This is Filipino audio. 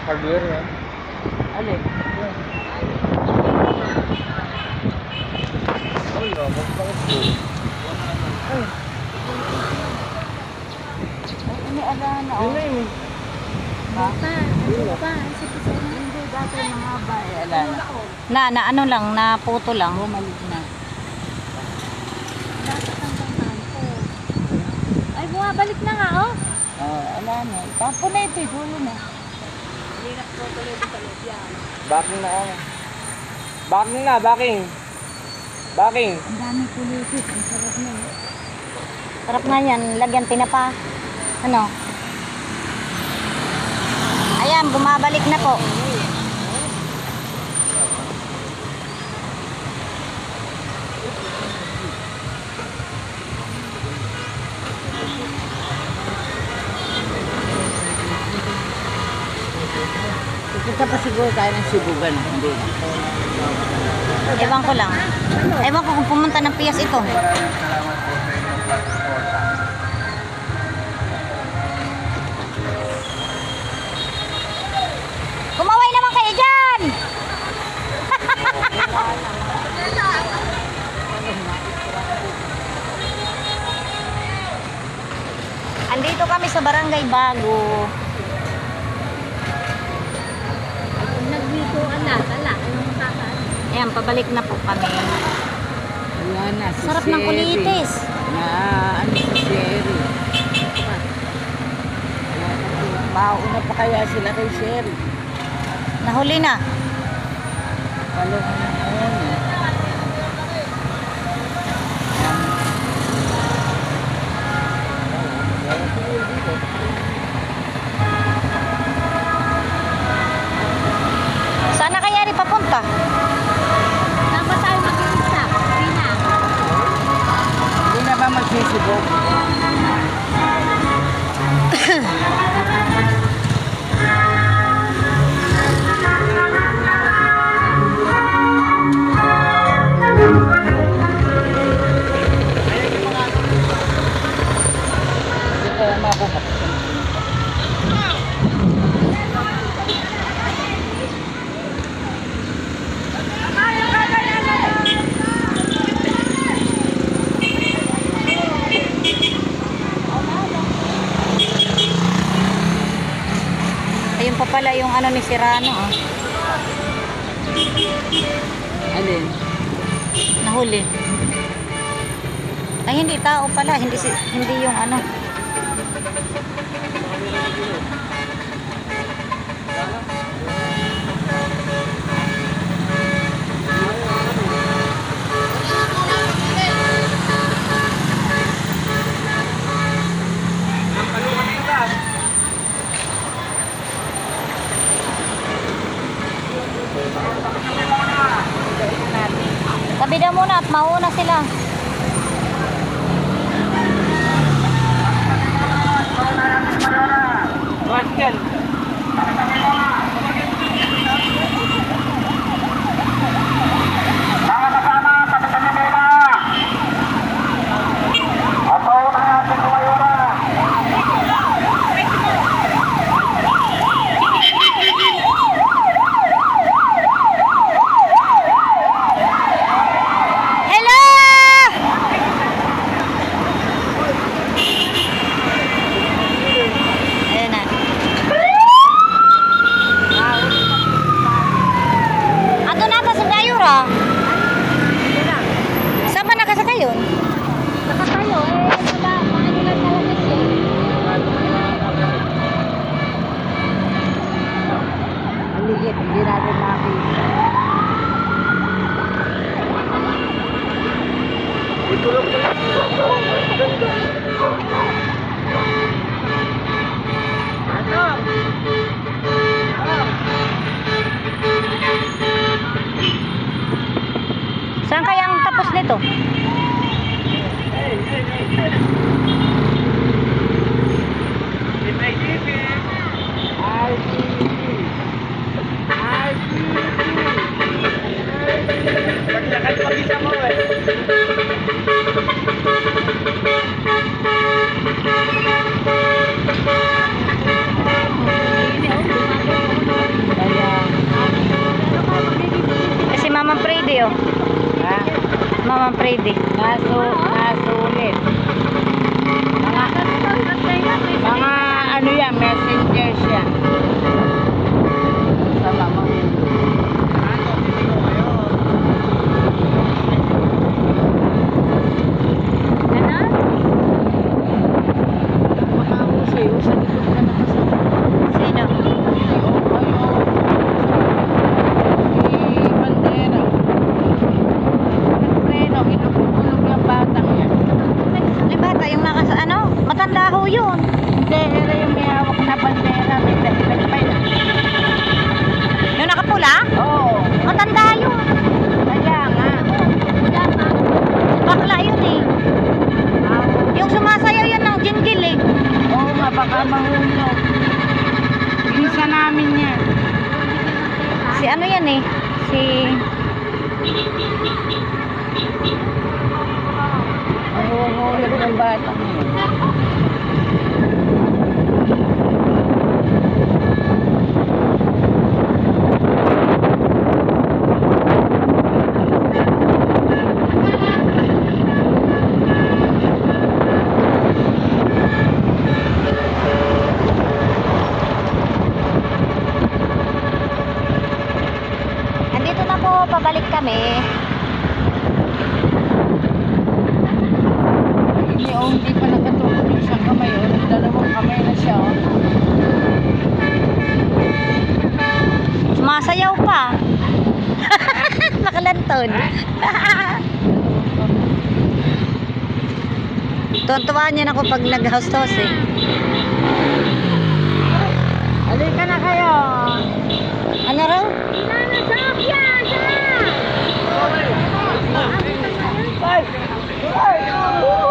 Hardware yan. Alin? Ay, bakit po? Ay. Ay, inialahan na Yun na oh. yun. Ha? Pa, Hindi dati mahaba eh. Alala. Na ano lang, na puto lang. Bumalik na. dapat ang tangan ko. Ay, bumabalik na nga, oh. Ala na. Tapo na ito, dulo na. Hirap ko tuloy sa loob yan. Backing na ako. Backing na, backing. Backing. Ang dami kulitis. Ang sarap na eh. Sarap nga yan, lagyan tinapa. Ano? Ayan, bumabalik na po. Pupunta pa siguro tayo ng Sibugan. Hindi na. Ewan ko lang. Ewan ko kung pumunta ng Pias ito. Maraming salamat po sa inyong pagsuporta. Kumaway naman kayo dyan! Andito kami sa Barangay Bago. Pag nagwikuan na, tala. Anong kakaan? Ayan, pabalik na po kami. Wala na. Si Sarap ng Sherry. kulitis. Na ano si Sherry. Mauna pa kaya sila kay Sherry. Nahuli na. Palong na ngayon eh. Saan na kaya rin papunta? Saan ba tayo mag-iisa? Pina. Hindi na ba magsisibog? Hindi kaya makuha. Ayun pa pala yung ano ni Serrano. Oh. Alin? Nahuli. Ay, hindi tao pala. Hindi yung ano. Tabi daw muna at mauna sila. Rascal. Freddy. Nasulit. Mga ano yan, messengers yan. Sa mamang Ganon? makahusay sa likod na nakasama. Sino? Bandera. Preno, inulog yung batang yan. Yung bata, yung nakasa ano? Matanda ho yun. Hindi, era yung may hawak na bandera. May dahilan pa yun. Yung nakapula? Oo, Matanda yun. kaya nga. Bakla yun eh. Yung sumasayaw yan ng jingle eh. Oo nga, baka mahulog. Pinsa namin yan. Si ano yan eh? Si... Mahulog ng batang yan. Andito na po, pabalik kami. Hindi pa nakatulog yung isang kamay. Dalawang kamay na siya. Sumasayaw pa. Nakalantod. Tuwan-tuwaan niya ako pag nag-hostos eh. Halika na kayo. Ano raw? Ay! Ay!